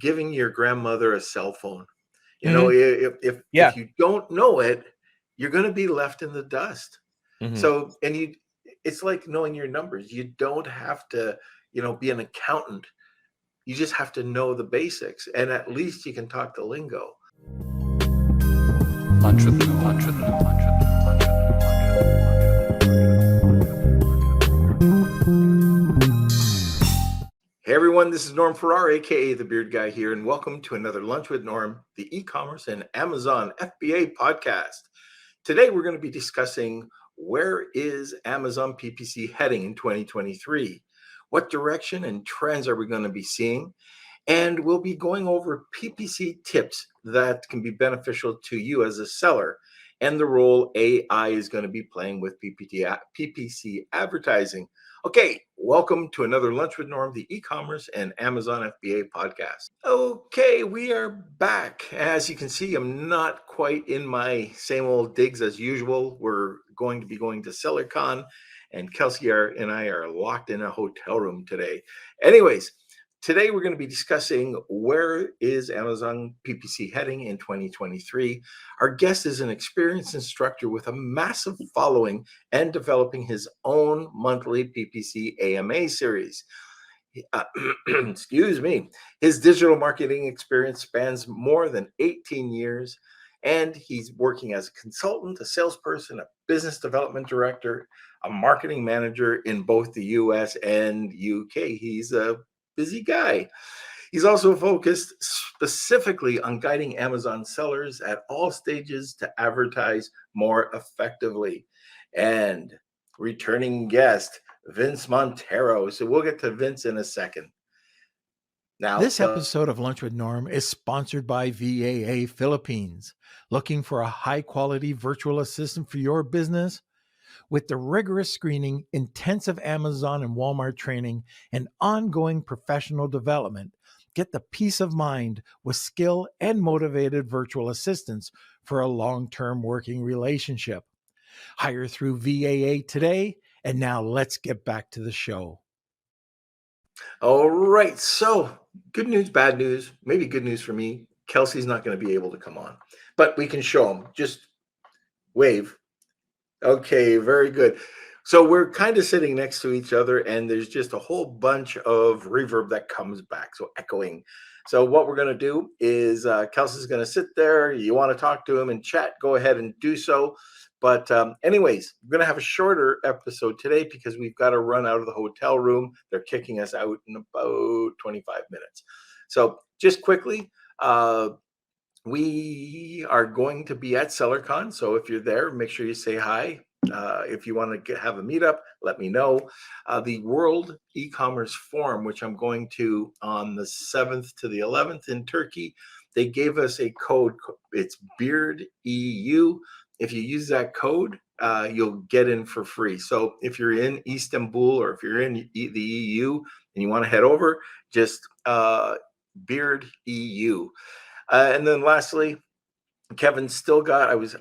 giving your grandmother a cell phone. You know, Mhm. if Yeah. you don't know it, you're going to be left in the dust. Mhm. So, it's like knowing your numbers. You don't have to, be an accountant. You just have to know the basics, and at least you can talk the lingo. Lunch with Lou, lunch with Lou, lunch with Lou, lunch with Lou, Hey everyone, this is Norm Farrar, aka the Beard Guy here, and welcome to another Lunch with Norm, the e-commerce and Amazon FBA podcast. Today we're going to be discussing where is Amazon PPC heading in 2023? What direction and trends are we going to be seeing? And we'll be going over PPC tips that can be beneficial to you as a seller and the role AI is going to be playing with PPC advertising. Okay, welcome to another Lunch with Norm, the e-commerce and Amazon FBA podcast. Okay, we are back. As you can see, I'm not quite in my same old digs as usual. We're going to be going to SellerCon, and Kelsey and I are locked in a hotel room today. Anyways, today we're going to be discussing where is Amazon PPC heading in 2023. Our guest is an experienced instructor with a massive following and developing his own monthly PPC AMA series. Excuse me. His digital marketing experience spans more than 18 years, and he's working as a consultant, a salesperson, a business development director, a marketing manager in both the US and UK. He's a busy guy. He's also focused specifically on guiding Amazon sellers at all stages to advertise more effectively. And returning guest, Vince Montero. So we'll get to Vince in a second. Now, This episode of Lunch with Norm is sponsored by VAA Philippines. Looking for a high-quality virtual assistant for your business? With the rigorous screening, intensive Amazon and Walmart training, and ongoing professional development, get the peace of mind with skilled and motivated virtual assistants for a long-term working relationship. Hire through VAA today, and now let's get back to the show. all right. So, good news, bad news, maybe good news for me. Kelsey's not going to be able to come on, but we can show him. Just wave. Okay, very good. So we're kind of sitting next to each other, and there's just a whole bunch of reverb that comes back, so echoing. So what we're going to do is Kelsey's going to sit there. You want to talk to him and chat, go ahead and do so. But anyways, we're going to have a shorter episode today because we've got to run out of the hotel room. They're kicking us out in about 25 minutes. So just quickly, we are going to be at SellerCon, so if you're there, make sure you say hi. If you want to have a meetup, let me know. The World E-commerce Forum, which I'm going to on the 7th to the 11th in Turkey, they gave us a code. It's BEARDEU. If you use that code, you'll get in for free. So if you're in Istanbul or if you're in the EU and you want to head over, just BEARDEU. And then lastly, Kevin still got, I was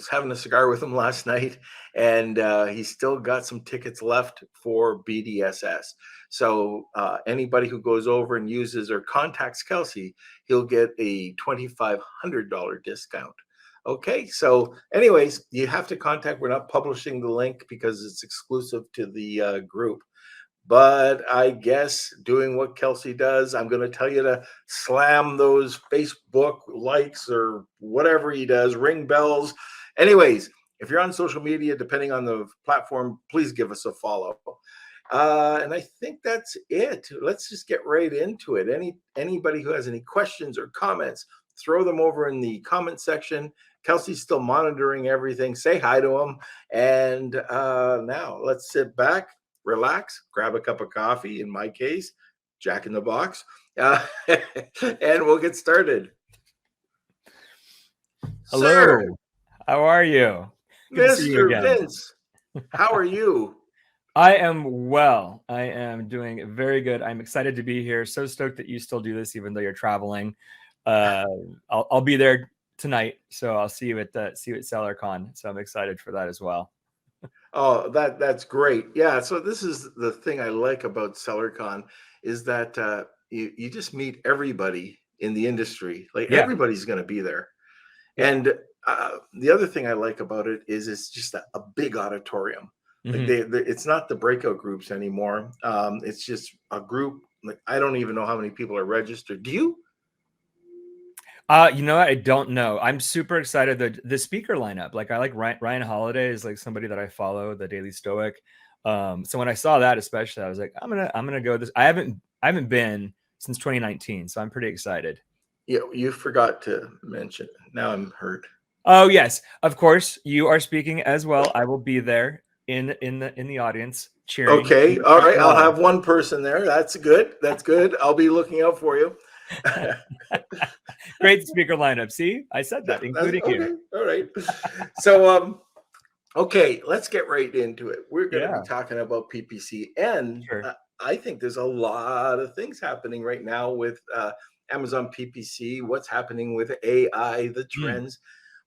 having a cigar with him last night, and he's still got some tickets left for BDSS. So anybody who goes over and uses or contacts Kelsey, he'll get a $2,500 discount. Okay, so anyways, you have to contact, we're not publishing the link because it's exclusive to the group. But I guess doing what Kelsey does, I'm going to tell you to slam those Facebook likes or whatever he does, ring bells. Anyways, if you're on social media, depending on the platform, please give us a follow. And I think that's it. Let's just get right into it. Anybody who has any questions or comments, throw them over in the comment section. Kelsey's still monitoring everything. Say hi to him. And now let's sit back, relax, grab a cup of coffee, in my case, Jack in the Box, and we'll get started. Hello. Sir, how are you? Good to see you again. Mr. Vince, how are you? I am well. I am doing very good. I'm excited to be here. So stoked that you still do this, even though you're traveling. I'll be there tonight, so I'll see you at SellerCon. So I'm excited for that as well. Oh, that's great. Yeah. So this is the thing I like about SellerCon is that you just meet everybody in the industry. Like Yeah. everybody's going to be there. Yeah. And the other thing I like about it is it's just a big auditorium. Like it's not the breakout groups anymore. It's just a group. Like I don't even know how many people are registered. Do you? You know what? I don't know. I'm super excited that the speaker lineup. Like I like Ryan Holiday is like somebody that I follow, the Daily Stoic. So when I saw that, especially, I was like, I'm gonna go this. I haven't been since 2019, so I'm pretty excited. Yeah, you forgot to mention. Now I'm hurt. Oh yes, of course you are speaking as well. I will be there in the audience cheering. Okay, all right. I'll have one person there. That's good. That's good. I'll be looking out for you. Great speaker lineup. See, I said that, including you. All right. So, okay, let's get right into it. We're going to be talking about PPC, and I think there's a lot of things happening right now with Amazon PPC. What's happening with AI, the trends.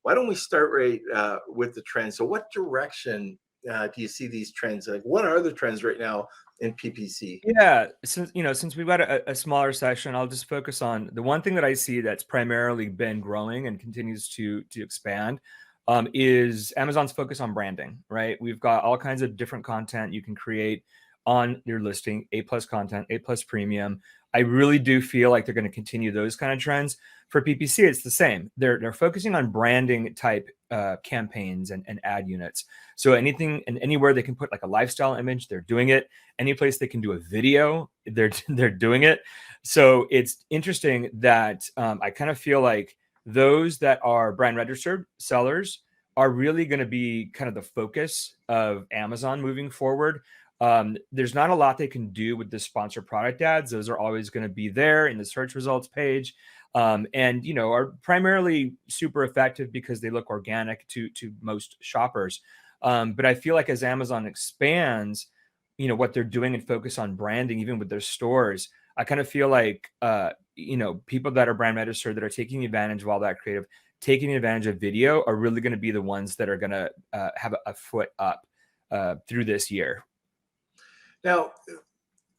Why don't we start right with the trends? So, what direction do you see these trends? Like, what are the trends right now in PPC? Yeah, since we've got a smaller session, I'll just focus on the one thing that I see that's primarily been growing and continues to expand is Amazon's focus on branding. Right, we've got all kinds of different content you can create on your listing, A+ content, A+ premium. I really do feel like they're going to continue those kind of trends. For PPC, it's the same. They're focusing on branding type campaigns and ad units. So anything and anywhere they can put like a lifestyle image, they're doing it. Any place they can do a video, they're doing it. So it's interesting that I kind of feel like those that are brand registered sellers are really going to be kind of the focus of Amazon moving forward. There's not a lot they can do with the sponsored product ads. Those are always going to be there in the search results page. And are primarily super effective because they look organic to most shoppers. But I feel like as Amazon expands, what they're doing and focus on branding, even with their stores, I kind of feel like people that are brand registered that are taking advantage of all that creative, taking advantage of video, are really going to be the ones that are going to have a foot up through this year. Now,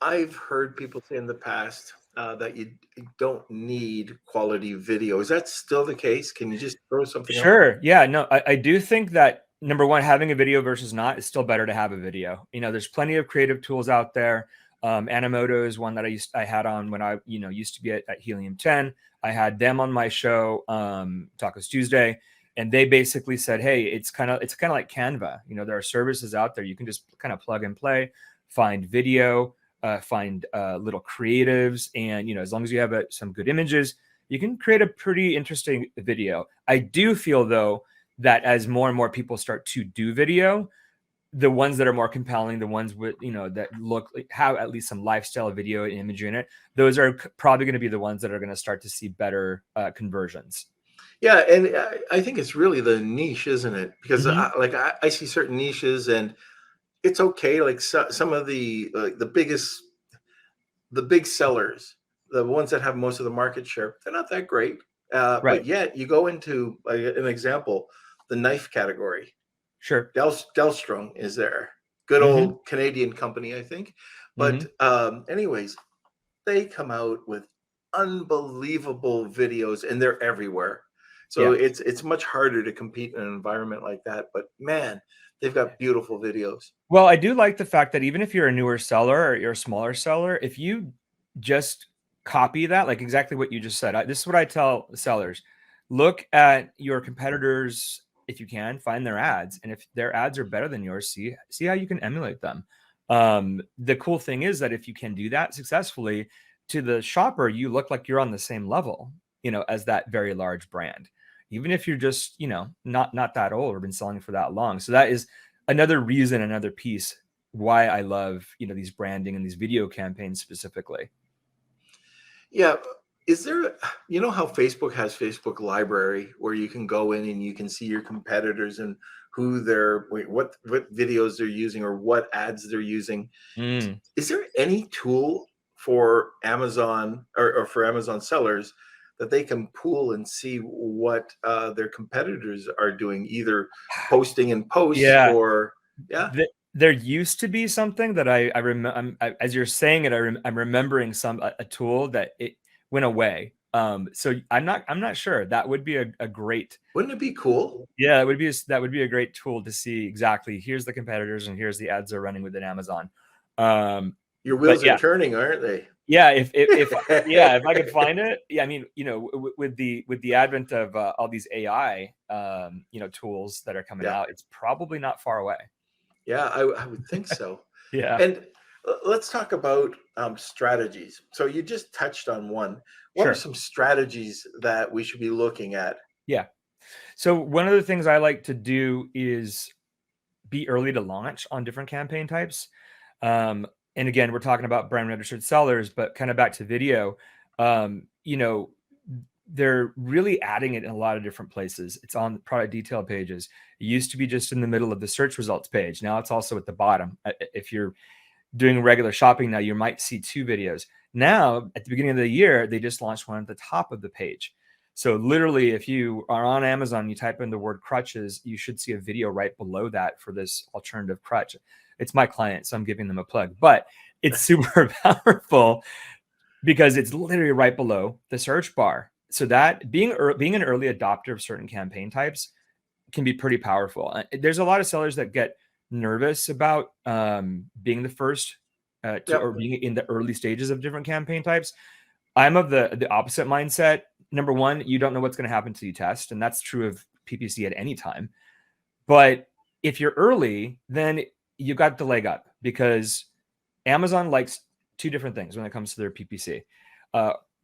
I've heard people say in the past that you don't need quality video. Is that still the case? Can you just throw something out? Sure. Yeah, no, I do think that number one, having a video versus not is still better to have a video. There's plenty of creative tools out there. Animoto is one that I had on when I used to be at Helium 10. I had them on my show, Tacos Tuesday, and they basically said, hey, it's kind of like Canva. There are services out there you can just kind of plug and play, find video, find little creatives, and as long as you have some good images, you can create a pretty interesting video. I do feel though that as more and more people start to do video, the ones that are more compelling, the ones with that look like have at least some lifestyle video and imagery in it, those are probably going to be the ones that are going to start to see better conversions. Yeah, and I think it's really the niche, isn't it? Because I see certain niches, and it's okay. Like some of the the big sellers, the ones that have most of the market share, they're not that great. Right. But yet you go into an example, the knife category. Sure. Delstrom is there. Good old Canadian company, I think. But anyways, they come out with unbelievable videos, and they're everywhere. So it's much harder to compete in an environment like that. But man, they've got beautiful videos. Well, I do like the fact that even if you're a newer seller or you're a smaller seller, if you just copy that, like exactly what you just said, this is what I tell sellers: look at your competitors. If you can, find their ads, and if their ads are better than yours, see how you can emulate them. The cool thing is that if you can do that successfully, to the shopper, you look like you're on the same level, as that very large brand, even if you're just, not that old or been selling for that long. So that is another reason, another piece why I love, these branding and these video campaigns specifically. Yeah. Is there, how Facebook has Facebook Library, where you can go in and you can see your competitors and who what videos they're using or what ads they're using. Is there any tool for Amazon or for Amazon sellers that they can pool and see what their competitors are doing, either posting in posts or There used to be something that I remember, as you're saying it, I'm remembering a tool that it went away. So I'm not sure. That would be a great. Wouldn't it be cool? Yeah, that would be a great tool to see exactly. Here's the competitors, and here's the ads they're running within Amazon. Your But wheels are turning, aren't they? yeah, if I could find it, yeah, I mean, with the advent of all these AI, tools that are coming out, it's probably not far away. Yeah, I would think so. Yeah. And let's talk about strategies. So you just touched on one. What are Sure. some strategies that we should be looking at? Yeah. So one of the things I like to do is be early to launch on different campaign types. And again, we're talking about brand registered sellers, but kind of back to video, they're really adding it in a lot of different places. It's on product detail pages. It used to be just in the middle of the search results page. Now it's also at the bottom. If you're doing regular shopping now, you might see 2 videos. Now, at the beginning of the year, they just launched one at the top of the page. So literally, if you are on Amazon, you type in the word crutches, you should see a video right below that for this alternative crutch. It's my client, so I'm giving them a plug, but it's super powerful because it's literally right below the search bar. So that being an early adopter of certain campaign types can be pretty powerful. There's a lot of sellers that get nervous about being the first or being in the early stages of different campaign types. I'm of the opposite mindset. Number one, you don't know what's going to happen until you test, and that's true of PPC at any time. But if you're early, then you got the leg up because Amazon likes 2 different things when it comes to their PPC: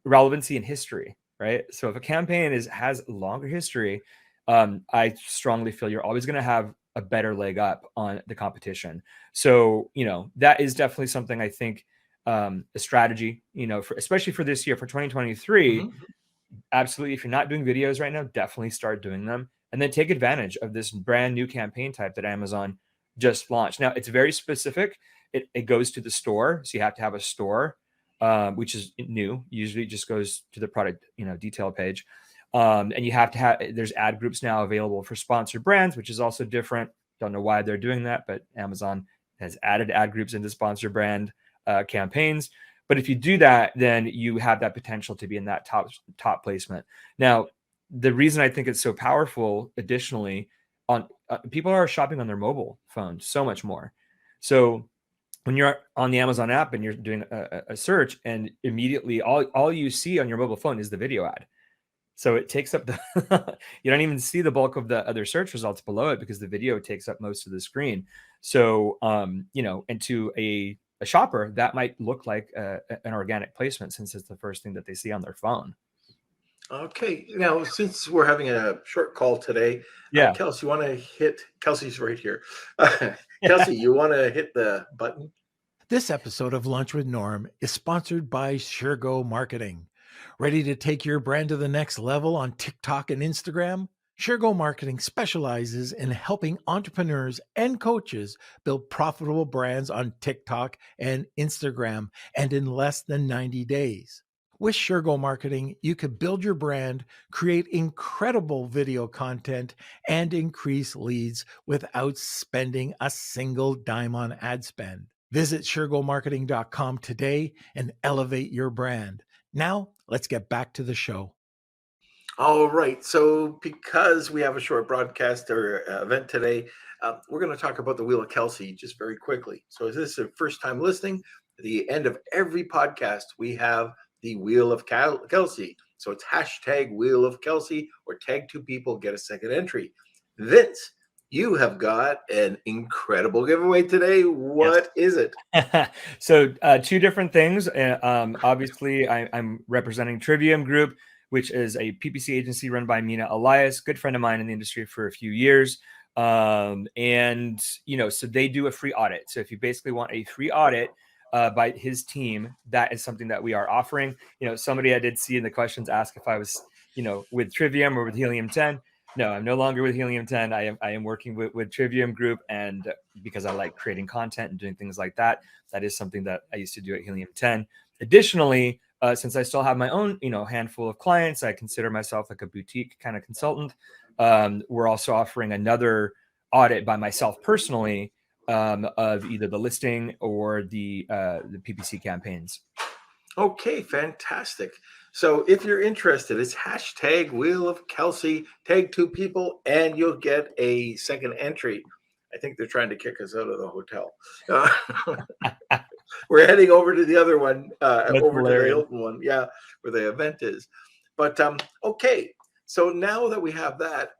relevancy and history. Right. So if a campaign has longer history, I strongly feel you're always going to have a better leg up on the competition. So, that is definitely something I think, a strategy, especially for this year, for 2023, absolutely. If you're not doing videos right now, definitely start doing them and then take advantage of this brand new campaign type that Amazon just launched. Now it's very specific. It goes to the store. So you have to have a store, which is new. Usually it just goes to the product, detail page. And you have to have, there's ad groups now available for sponsored brands, which is also different. Don't know why they're doing that, but Amazon has added ad groups into sponsored brand campaigns. But if you do that, then you have that potential to be in that top placement. Now, the reason I think it's so powerful, additionally, on people are shopping on their mobile phone so much more. So when you're on the Amazon app and you're doing a search, and immediately all you see on your mobile phone is the video ad. So it takes up you don't even see the bulk of the other search results below it because the video takes up most of the screen. So, and to a shopper, that might look like an organic placement since it's the first thing that they see on their phone. Okay. Now, since we're having a short call today, Kelsey, you want to hit, Kelsey's right here. Kelsey, you want to hit the button? This episode of Lunch with Norm is sponsored by SureGo Marketing. Ready to take your brand to the next level on TikTok and Instagram? SureGo Marketing specializes in helping entrepreneurs and coaches build profitable brands on TikTok and Instagram, and in less than 90 days. With SureGo Marketing, you could build your brand, create incredible video content, and increase leads without spending a single dime on ad spend. Visit SureGoMarketing.com today and elevate your brand. Now, let's get back to the show. All right. So because we have a short broadcast or event today, we're going to talk about the Wheel of Kelsey just very quickly. So if this is your first time listening, at the end of every podcast, we have the Wheel of Kelsey. So it's hashtag Wheel of Kelsey, or tag 2 people, get a second entry. Vince, you have got an incredible giveaway today. What is it? So 2 different things. Obviously, I'm representing Trivium Group, which is a PPC agency run by Mina Elias, good friend of mine in the industry for a few years. So they do a free audit. So if you basically want a free audit by his team, that is something that we are offering. Somebody I did see in the questions ask if I was, with Trivium or with Helium 10. No, I'm no longer with Helium 10. I am working with Trivium Group, and because I like creating content and doing things like that, that is something that I used to do at Helium 10. Additionally, since I still have my own, handful of clients, I consider myself like a boutique kind of consultant. We're also offering another audit by myself personally of either the listing or the PPC campaigns. Okay, fantastic. So if you're interested, it's hashtag Wheel of Kelsey. Tag 2 people and you'll get a second entry. I think they're trying to kick us out of the hotel. We're heading over to the other one, over to the Hilton one, yeah, where the event is. But okay, so now that we have that,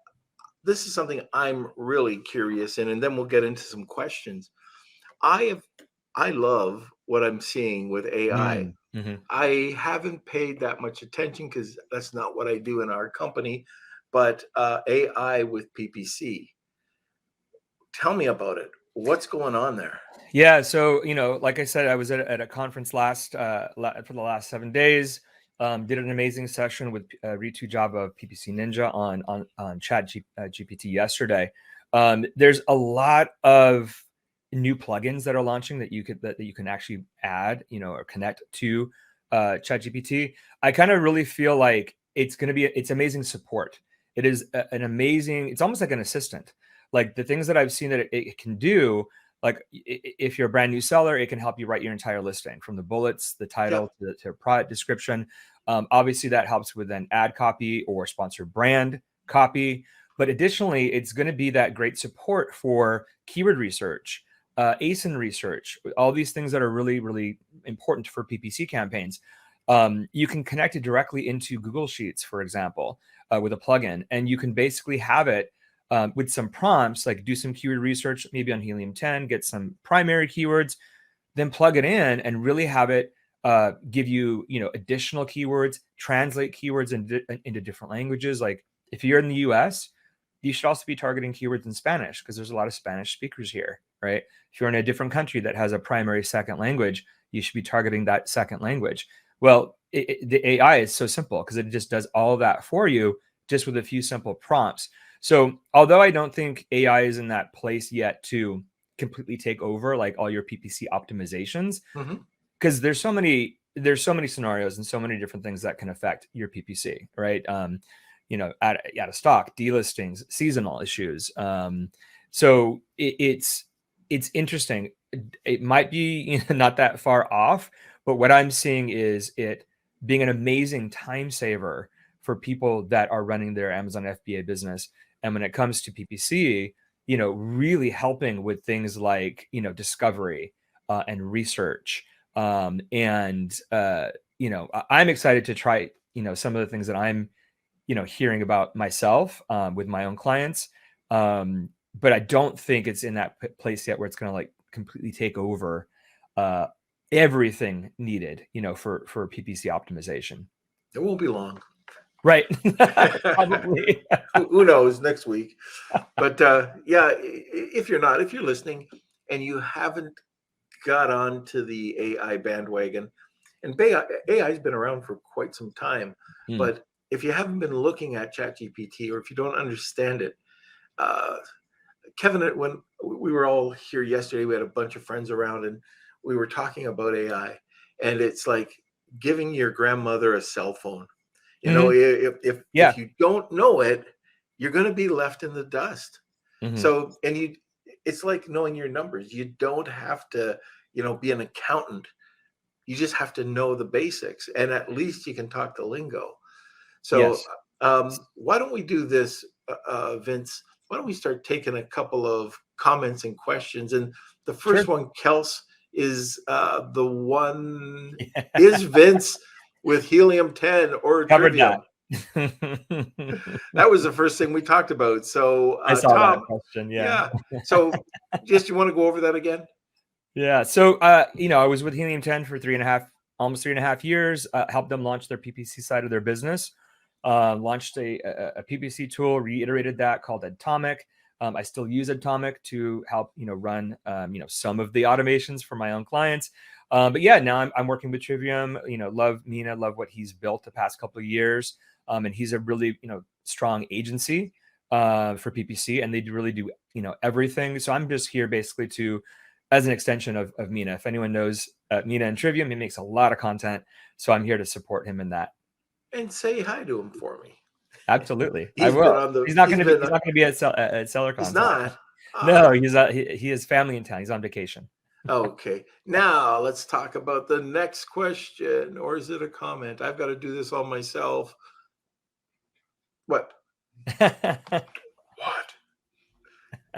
this is something I'm really curious in, and then we'll get into some questions. I love what I'm seeing with AI. Mm-hmm. I haven't paid that much attention because that's not what I do in our company, but AI with PPC. Tell me about it. What's going on there? Yeah, so like I said, I was at a conference for the last 7 days. Did an amazing session with Ritu Java of PPC Ninja on Chat GPT yesterday. There's a lot of new plugins that are launching that you can actually add, or connect to Chat GPT. I kind of really feel like it's amazing support. It is it's almost like an assistant. Like the things that I've seen that it can do. Like if you're a brand new seller, it can help you write your entire listing from the bullets, the title, to product description. Obviously, that helps with an ad copy or sponsored brand copy. But additionally, it's going to be that great support for keyword research, ASIN research, all these things that are really, really important for PPC campaigns. You can connect it directly into Google Sheets, for example, with a plugin, and you can basically have it with some prompts, like do some keyword research, maybe on Helium-10, get some primary keywords, then plug it in and really have it give you, additional keywords, translate keywords into different languages. Like if you're in the US, you should also be targeting keywords in Spanish because there's a lot of Spanish speakers here, right? If you're in a different country that has a primary second language, you should be targeting that second language. Well, the AI is so simple because it just does all of that for you just with a few simple prompts. So although I don't think AI is in that place yet to completely take over like all your PPC optimizations, because there's so many scenarios and so many different things that can affect your PPC, right? Out of stock, delistings, seasonal issues. So it's interesting. It might be not that far off, but what I'm seeing is it being an amazing time saver for people that are running their Amazon FBA business. And when it comes to PPC, really helping with things like, discovery and research. I'm excited to try, some of the things that I'm, hearing about myself with my own clients. But I don't think it's in that place yet where it's going to like completely take over everything needed, for PPC optimization. It won't be long. Right. Probably. Who knows next week. But yeah, if you're listening and you haven't got onto the AI bandwagon, and AI has been around for quite some time, but if you haven't been looking at ChatGPT or if you don't understand it, Kevin, when we were all here yesterday, we had a bunch of friends around and we were talking about AI, and it's like giving your grandmother a cell phone. If you don't know it, you're going to be left in the dust. So, it's like knowing your numbers. You don't have to, be an accountant. You just have to know the basics, and at least you can talk the lingo. So, why don't we do this, Vince? Why don't we start taking a couple of comments and questions? And the first one, Kels, is the one, is Vince with Helium-10 or Trivium? That was the first thing we talked about. So I saw Tom, that question. Yeah. So just, you want to go over that again? Yeah. So, I was with Helium-10 for almost 3.5 years, helped them launch their PPC side of their business, launched a PPC tool, reiterated that, called Atomic. I still use Atomic to help, run, some of the automations for my own clients. But yeah, now I'm working with Trivium, love Mina, love what he's built the past couple of years. And he's a really, strong agency for PPC, and they really do, everything. So I'm just here basically as an extension of Mina. If anyone knows Mina and Trivium, he makes a lot of content. So I'm here to support him in that. And say hi to him for me. Absolutely. I will. He's not going to be at SellerCon. He's not. No, he has family in town. He's on vacation. Okay, now let's talk about the next question, or is it a comment? I've got to do this all myself. What? What?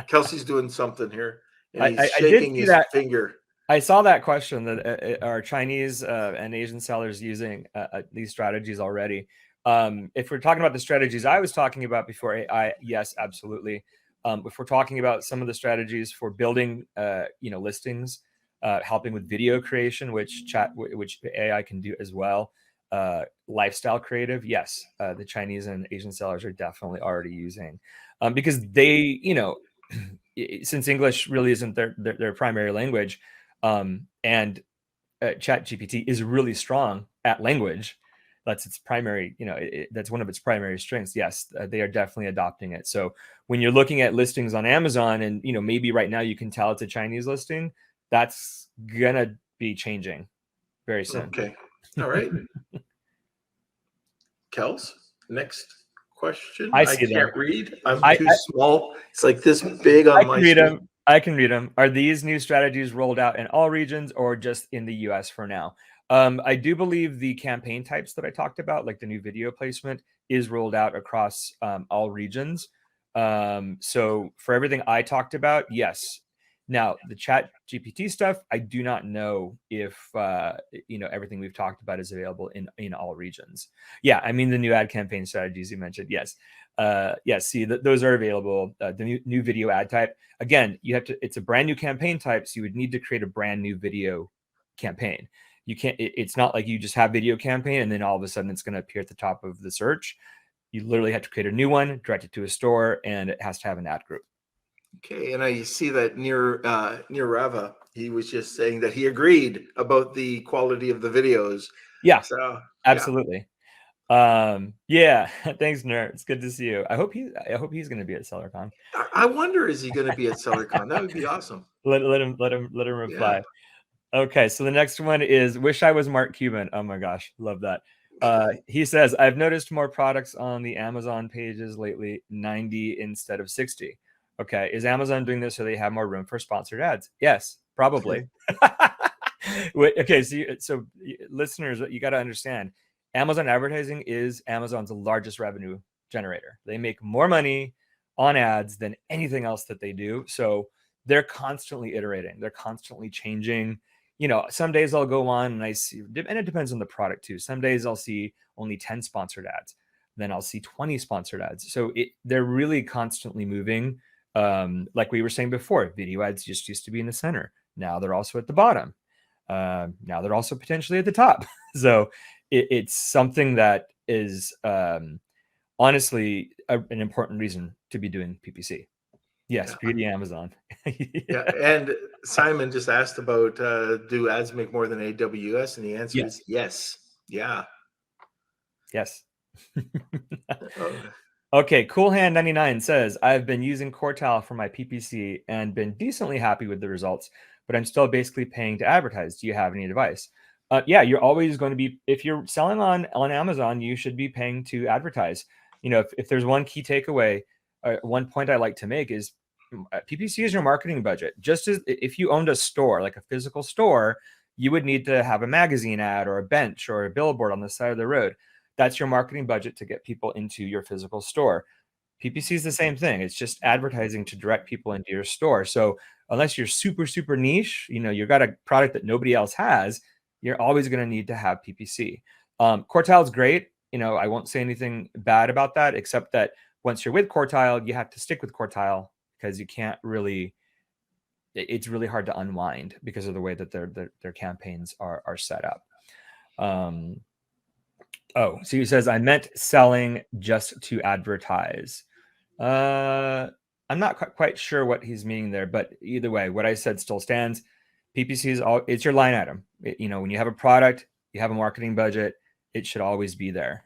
Kelsey's doing something here, and he's I did shaking see his that. finger. I saw that question that are Chinese and Asian sellers using these strategies already. If we're talking about the strategies I was talking about before AI, yes, absolutely. If we're talking about some of the strategies for building, listings, helping with video creation, which AI can do as well, lifestyle creative, yes, the Chinese and Asian sellers are definitely already using, because they, since English really isn't their primary language. And Chat GPT is really strong at language. That's its primary, that's one of its primary strengths. Yes, they are definitely adopting it. So when you're looking at listings on Amazon, and maybe right now you can tell it's a Chinese listing, that's gonna be changing very soon. Okay, all right. Kels, next question. I see can't them. read. I'm I- too small. It's like this big on my read screen. them. I can read them. Are these new strategies rolled out in all regions or just in the US for now? I do believe the campaign types that I talked about, like the new video placement, is rolled out across all regions. So for everything I talked about, yes. Now the Chat GPT stuff, I do not know if everything we've talked about is available in all regions. Yeah, I mean the new ad campaign strategies you mentioned, yes. Yes, see, those are available. The new video ad type. Again, it's a brand new campaign type, so you would need to create a brand new video campaign. You can't, it's not like you just have video campaign and then all of a sudden it's going to appear at the top of the search. You literally have to create a new one, direct it to a store, and it has to have an ad group. Okay, and I see that near Rava, he was just saying that he agreed about the quality of the videos. Yeah, so absolutely. Yeah, thanks, Nerd. It's good to see you. I hope he's going to be at SellerCon. I wonder, is he going to be at SellerCon? That would be awesome. Let him reply. Yeah. Okay, so the next one is wish I was Mark Cuban. Oh my gosh, love that. He says, I've noticed more products on the Amazon pages lately, 90 instead of 60. Okay, is Amazon doing this so they have more room for sponsored ads? Yes, probably. Okay, so listeners, you got to understand, Amazon advertising is Amazon's largest revenue generator. They make more money on ads than anything else that they do. So they're constantly iterating. They're constantly changing. Some days I'll go on and I see, and it depends on the product too. Some days I'll see only 10 sponsored ads. Then I'll see 20 sponsored ads. So they're really constantly moving. Like we were saying before, video ads just used to be in the center. Now they're also at the bottom. Now they're also potentially at the top. So it's something that is honestly an important reason to be doing PPC. Yes, greedy Amazon. Yeah, and Simon just asked about do ads make more than AWS, and the answer is yes. Yeah. Yes. Okay, Cool Hand 99 says, I've been using Quartile for my PPC and been decently happy with the results, but I'm still basically paying to advertise. Do you have any advice? Yeah, you're always going to be, if you're selling on Amazon, you should be paying to advertise. If there's one key takeaway, one point I like to make is PPC is your marketing budget. Just as if you owned a store, like a physical store, you would need to have a magazine ad or a bench or a billboard on the side of the road. That's your marketing budget to get people into your physical store. PPC is the same thing. It's just advertising to direct people into your store. So unless you're super, super niche, you've got a product that nobody else has, you're always going to need to have PPC. Quartile is great. I won't say anything bad about that, except that once you're with Quartile, you have to stick with Quartile because you can't really, it's really hard to unwind because of the way that their campaigns are set up. Oh, so he says, I meant selling just to advertise. I'm not quite sure what he's meaning there, but either way, what I said still stands. PPC is it's your line item. When you have a product, you have a marketing budget, it should always be there.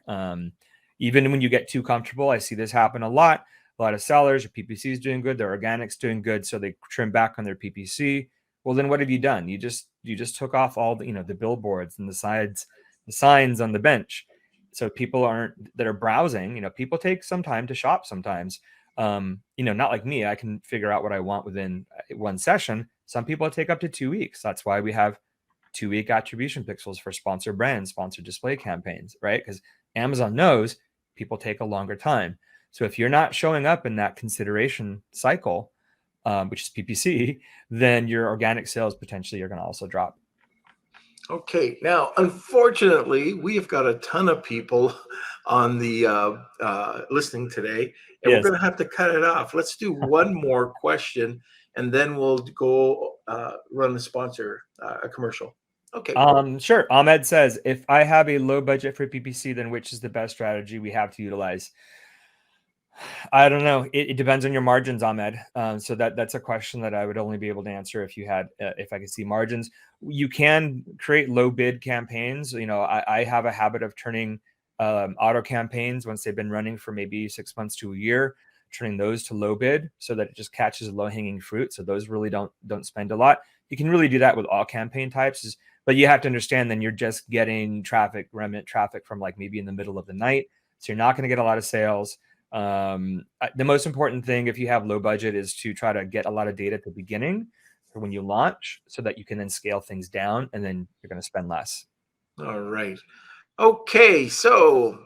Even when you get too comfortable, I see this happen a lot. A lot of sellers, PPC is doing good, their organic's doing good, so they trim back on their PPC. Well, then what have you done? You just took off all the the billboards and the signs on the bench. So people that are browsing, people take some time to shop sometimes. Not like me, I can figure out what I want within one session. Some people take up to 2 weeks. That's why we have 2-week attribution pixels for sponsored brands, sponsored display campaigns, right? Because Amazon knows people take a longer time. So if you're not showing up in that consideration cycle, which is PPC, then your organic sales potentially are going to also drop. Okay, now unfortunately, we've got a ton of people on the listening today, and Yes. we're going to have to cut it off. Let's do one more question, and then we'll go run the sponsor a commercial. Okay. Sure. Ahmed says, if I have a low budget for PPC, then which is the best strategy we have to utilize? I don't know. It depends on your margins, Ahmed. So that's a question that I would only be able to answer if you had, if I could see margins. You can create low bid campaigns. You know, I have a habit of turning auto campaigns once they've been running for maybe 6 months to a year, turning those to low bid so that it just catches low hanging fruit. So those really don't spend a lot. You can really do that with all campaign types, but you have to understand then you're just getting traffic, remnant traffic from like maybe in the middle of the night. So you're not going to get a lot of sales. The most important thing if you have low budget is to try to get a lot of data at the beginning for when you launch so that you can then scale things down and then you're going to spend less. All right. Okay, so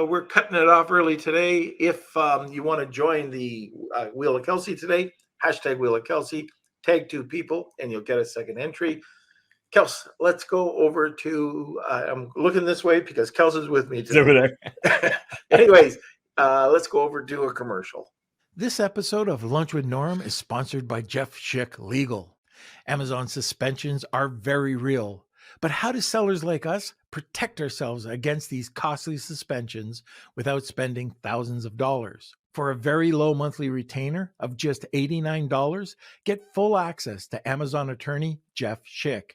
we're cutting it off early today. If you want to join the Wheel of Kelsey today, hashtag Wheel of Kelsey, tag 2 people, and you'll get a second entry. Kels, let's go over to, I'm looking this way because Kels is with me today. It's over there. Anyways, let's go over to a commercial. This episode of Lunch with Norm is sponsored by Jeff Schick Legal. Amazon suspensions are very real, but how do sellers like us protect ourselves against these costly suspensions without spending thousands of dollars? For a very low monthly retainer of just $89, get full access to Amazon attorney Jeff Schick.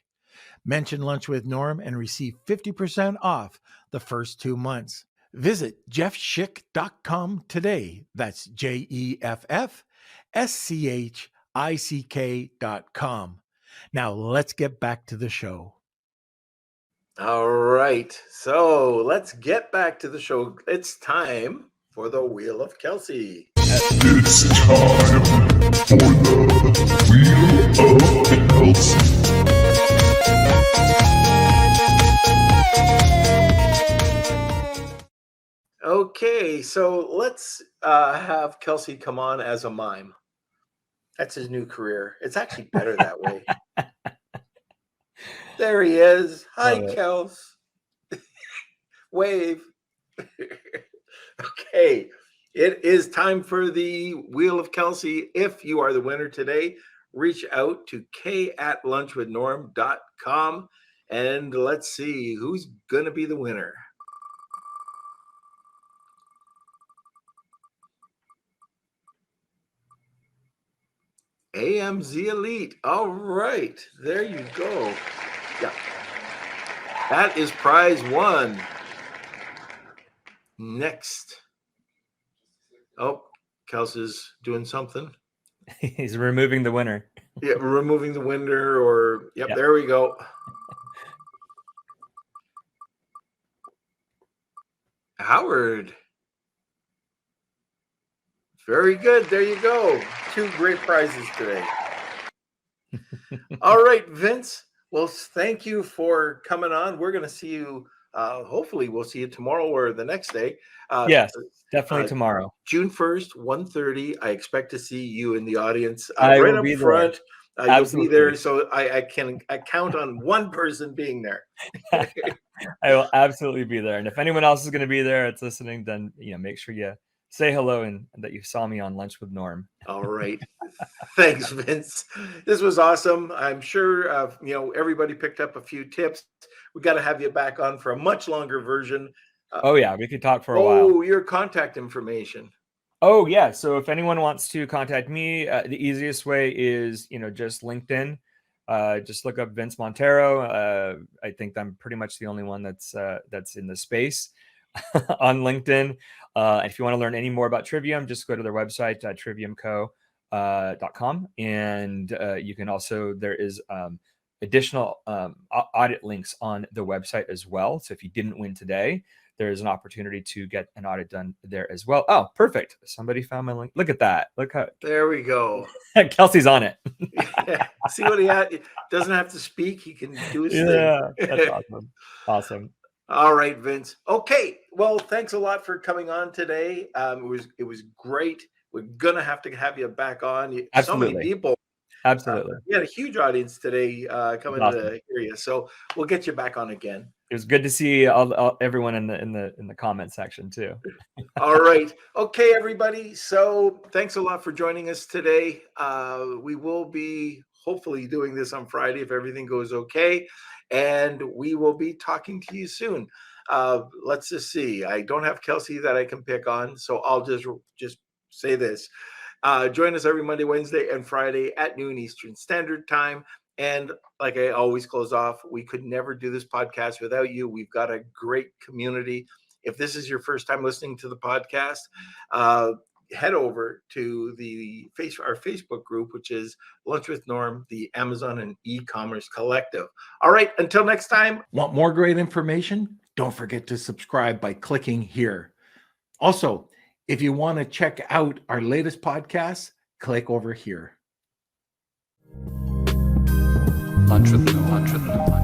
Mention Lunch with Norm and receive 50% off the first 2 months. Visit jeffschick.com today. That's JEFFSCHICK.com. Now let's get back to the show. All right, so let's get back to the show. It's time for the Wheel of Kelsey. It's time for the Wheel of Kelsey. Okay, so let's have Kelsey come on as a mime. That's his new career. It's actually better that way. There he is. Hi, Kels. Wave. Okay, it is time for the Wheel of Kelsey. If you are the winner today, reach out to k@lunchwithnorm.com and let's see who's going to be the winner. AMZ Elite. All right, there you go. Yeah, that is prize 1. Next. Oh, Kels is doing something. He's removing the winner. Yeah, removing the winner, or yep, there we go. Howard. Very good. There you go. 2 great prizes today. All right, Vince. Well, thank you for coming on. We're going to see you. Hopefully, we'll see you tomorrow or the next day. Yes, definitely tomorrow. June 1st, 1:30. I expect to see you in the audience I right will up be front. You'll be there, so I count on one person being there. I will absolutely be there. And if anyone else is going to be there that's listening, then make sure you say hello and that you saw me on Lunch with Norm. All right. Thanks, Vince. This was awesome. I'm sure everybody picked up a few tips. We got to have you back on for a much longer version. Oh yeah, we could talk for a while. Oh, your contact information. Oh yeah. So if anyone wants to contact me, the easiest way is just LinkedIn. Just look up Vince Montero. I think I'm pretty much the only one that's in the space on LinkedIn. And if you want to learn any more about Trivium, just go to their website, triviumco.com. And you can also, there is additional audit links on the website as well. So if you didn't win today, there's an opportunity to get an audit done there as well. Oh, perfect. Somebody found my link. Look at that. Look how There we go. Kelsey's on it. See what he had? He doesn't have to speak. He can do his Yeah, thing. that's awesome. Awesome. All right, Vince. Okay. Well, thanks a lot for coming on today. It was great. We're gonna have to have you back on. So many Absolutely. people. Absolutely. We had a huge audience today coming Awesome. to hear you. So we'll get you back on again. It was good to see everyone in the comment section too. All right. Okay, everybody. So thanks a lot for joining us today. We will be hopefully doing this on Friday if everything goes okay. And we will be talking to you soon. Let's just see. I don't have Kelsey that I can pick on, so I'll just say this. Join us every Monday, Wednesday, and Friday at noon Eastern Standard Time. And like I always close off, we could never do this podcast without you. We've got a great community. If this is your first time listening to the podcast, head over to our Facebook group, which is Lunch with Norm, the Amazon and e-commerce collective. All right, until next time. Want more great information? Don't forget to subscribe by clicking here. Also, if you want to check out our latest podcasts, click over here. Lunch with Norm.